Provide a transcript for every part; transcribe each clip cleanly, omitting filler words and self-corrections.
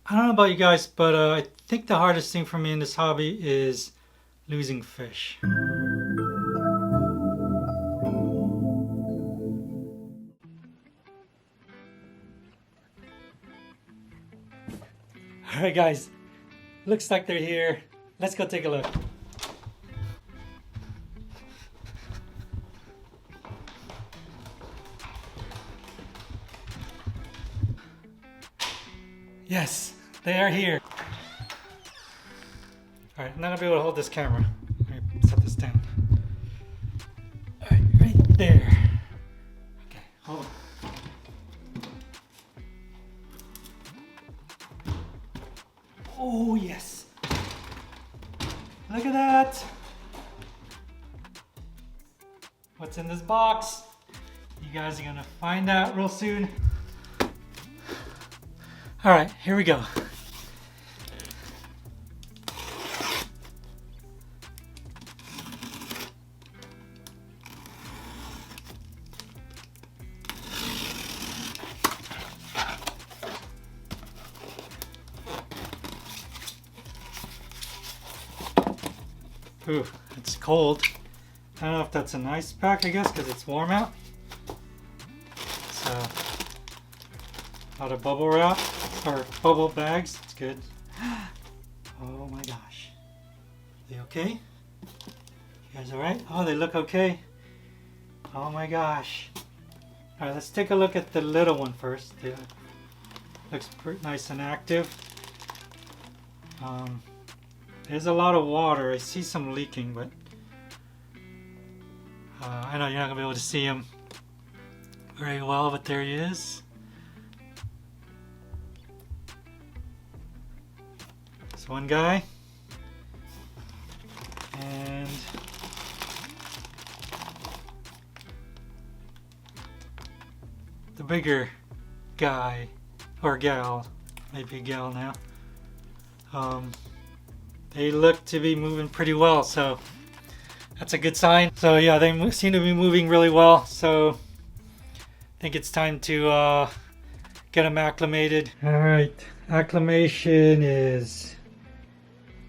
I don't know about you guys, but I think the hardest thing for me in this hobby is losing fish. Alright guys, looks like they're here. Let's go take a look. Yes, they are here. Alright, I'm not gonna be able to hold this camera. Let me set this down. Alright, right there. Okay, hold on. Oh yes. Look at that. What's in this box? You guys are gonna find out real soon. Alright, here we go. Ooh, it's cold. I don't know if that's an ice pack, I guess, because it's warm out. So, a lot of bubble wrap, or bubble bags. It's good. Oh my gosh. Are they okay? You guys alright? Oh, they look okay. Oh my gosh. Alright, let's take a look at the little one first. Yeah. Looks pretty nice and active. There's a lot of water. I see some leaking, but I know you're not going to be able to see him very well, but there he is. There's one guy. And the bigger guy, or gal, maybe a gal now. They look to be moving pretty well, so that's a good sign. So yeah, they seem to be moving really well, so I think it's time to get them acclimated. Alright, acclimation is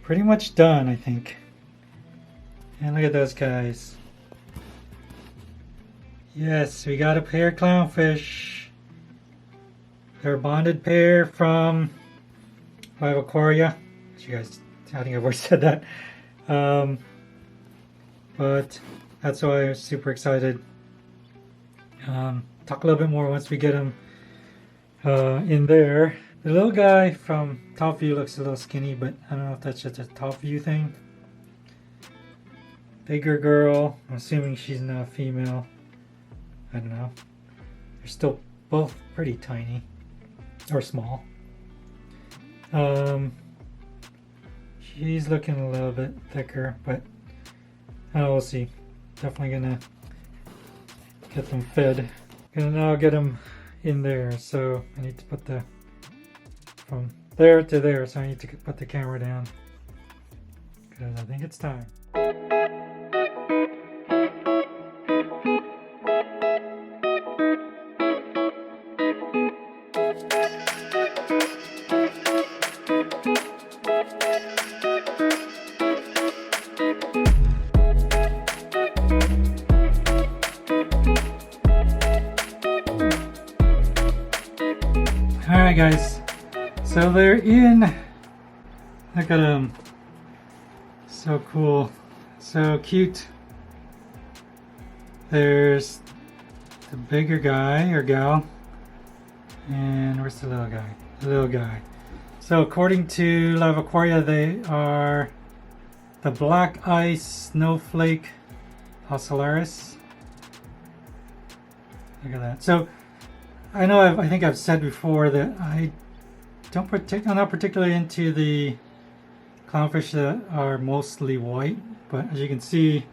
pretty much done, I think. And look at those guys. Yes, we got a pair of clownfish. They're a bonded pair from Live Aquaria. You guys, I think I've already said that. But that's why I was super excited. Talk a little bit more once we get him in there. The little guy from top view looks a little skinny, but I don't know if that's just a top view thing. Bigger girl, I'm assuming she's not female. I don't know. They're still both pretty tiny or small. She's looking a little bit thicker, but we'll see. Definitely gonna get them fed. Gonna now get them in there, so I need to put the from there to there, so I need to put the camera down because I think it's time. Alright guys, so they're in. Look at them. So cool. So cute. There's the bigger guy or gal. And where's the little guy? The little guy. So according to Live Aquaria, they are the black ice snowflake ocellaris. Look at that. So I know I think I've said before that I'm not particularly into the clownfish that are mostly white, but as you can see,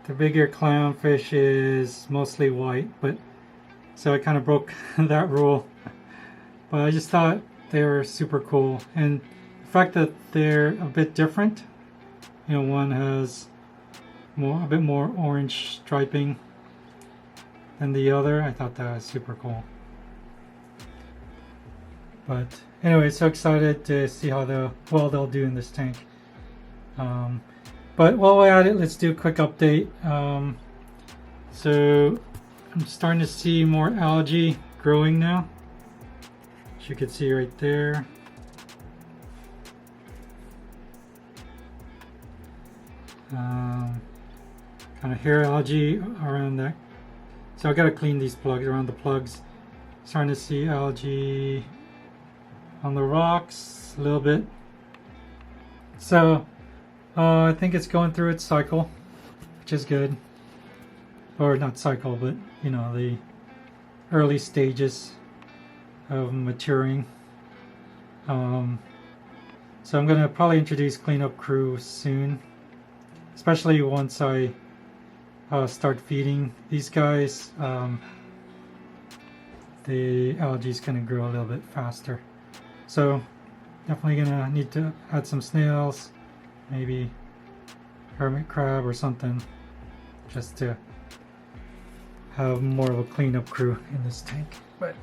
the bigger clownfish is mostly white, but so I kind of broke that rule. But I just thought they were super cool, and the fact that they're a bit different, you know, one has a bit more orange striping than the other, I thought that was super cool. But anyway, so excited to see how well they'll do in this tank. But while we're at it, let's do a quick update. So I'm starting to see more algae growing now, as you can see right there. Kind of hair algae around that. So I gotta clean these plugs, around the plugs. Starting to see algae on the rocks a little bit. So I think it's going through its cycle, which is good. Or not cycle, but you know, the early stages of maturing. So I'm gonna probably introduce cleanup crew soon, especially once I start feeding these guys. The algae is gonna grow a little bit faster. So definitely gonna need to add some snails, maybe hermit crab or something, just to have more of a cleanup crew in this tank. But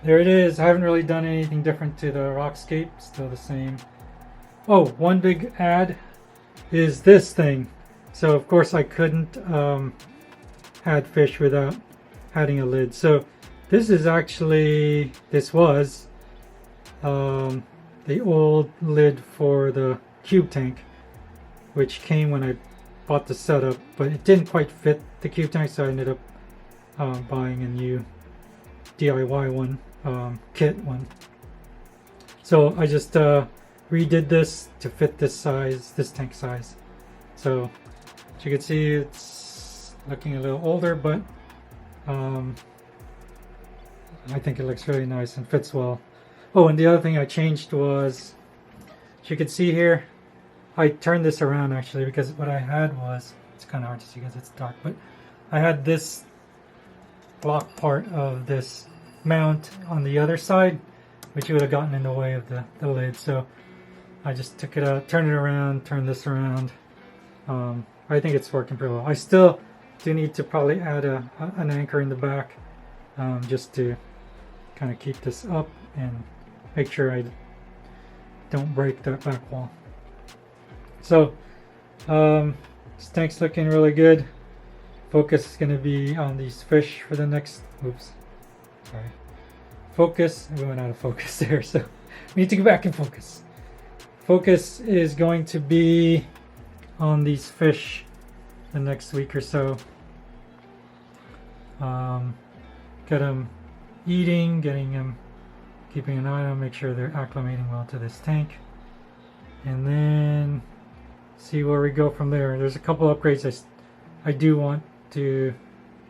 there it is. I haven't really done anything different to the rockscape, still the same. Oh, one big add is this thing. So of course I couldn't add fish without adding a lid. So this is actually, this was the old lid for the cube tank, which came when I bought the setup, but it didn't quite fit the cube tank, so I ended up buying a new DIY one, kit one. So I just redid this to fit this size, this tank size. So as you can see, it's looking a little older, but I think it looks really nice and fits well. Oh, and the other thing I changed was, as you can see here, I turned this around actually, because what I had was, it's kind of hard to see because it's dark, but I had this block part of this mount on the other side, which would have gotten in the way of the lid. So I just took it out, turned it around, turned this around. I think it's working pretty well. I still do need to probably add an anchor in the back, just to kind of keep this up and make sure I don't break that back wall. So this tank's looking really good. Focus is going to be on these fish for the next, sorry, focus, we went out of focus there, so we need to go back and focus. Focus is going to be on these fish the next week or so. Get them eating, getting them, keeping an eye on them, make sure they're acclimating well to this tank, and then see where we go from there. There's a couple upgrades I do want to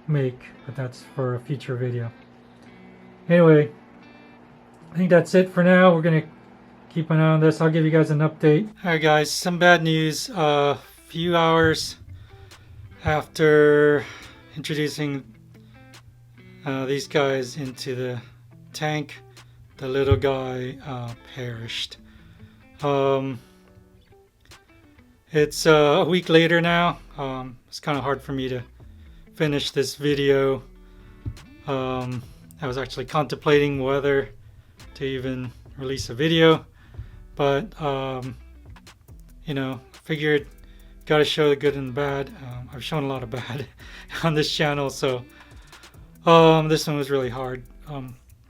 make, but that's for a future video. Anyway, I think that's it for now. We're gonna keep an eye on this. I'll give you guys an update. Alright guys, some bad news. A few hours after introducing these guys into the tank, the little guy perished. It's a week later now. It's kind of hard for me to finish this video. I was actually contemplating whether to even release a video, but you know, figured gotta show the good and the bad. I've shown a lot of bad on this channel, so this one was really hard.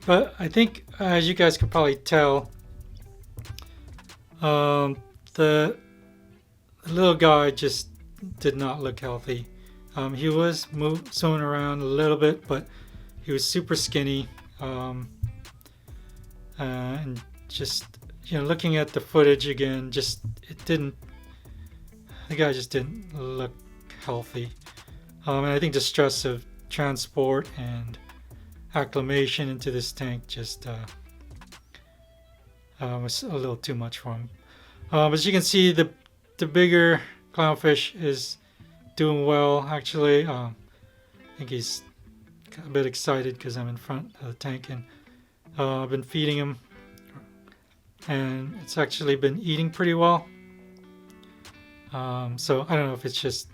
But I think, as you guys can probably tell, the little guy just did not look healthy. He was swimming around a little bit, but he was super skinny. And just, you know, looking at the footage again, just the guy just didn't look healthy. And I think the stress of transport and acclimation into this tank just was a little too much for him. As you can see, the bigger clownfish is doing well actually. I think he's a bit excited because I'm in front of the tank, and I've been feeding him, and it's actually been eating pretty well. So I don't know if it's just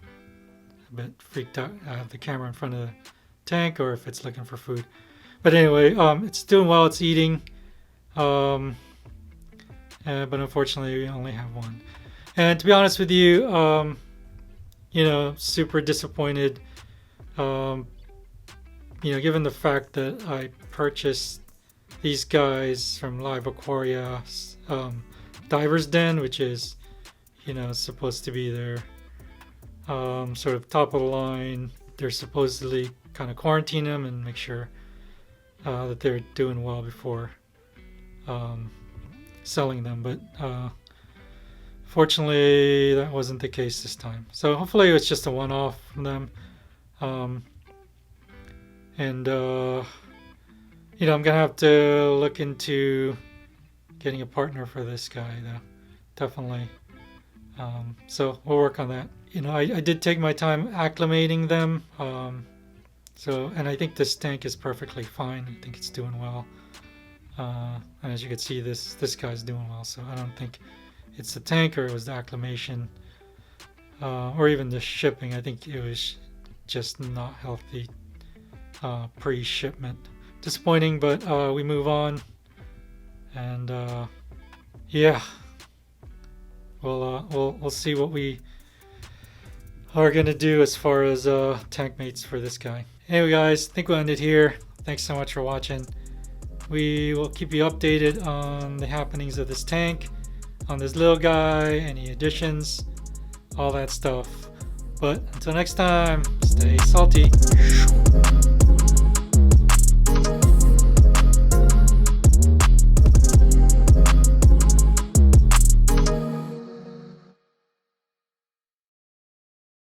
a bit freaked out. I have the camera in front of the tank, or if it's looking for food. But anyway, it's doing well. It's eating. But unfortunately we only have one. And to be honest with you, you know, super disappointed. You know, given the fact that I purchased these guys from Live Aquaria Diver's Den, which is, you know, supposed to be their sort of top of the line. They're supposedly kind of quarantine them and make sure that they're doing well before selling them. But fortunately, that wasn't the case this time. So hopefully it was just a one-off from them. And you know, I'm gonna have to look into getting a partner for this guy though, definitely. So we'll work on that. You know, I did take my time acclimating them. So, and I think this tank is perfectly fine. I think it's doing well. And as you can see, this guy's doing well. So I don't think it's the tank or it was the acclimation, or even the shipping. I think it was just not healthy pre-shipment. Disappointing, but we move on. And yeah, we'll see what we are gonna do as far as tank mates for this guy. Anyway guys, I think we'll end it here. Thanks so much for watching. We will keep you updated on the happenings of this tank, on this little guy, any additions, all that stuff. But until next time, stay salty.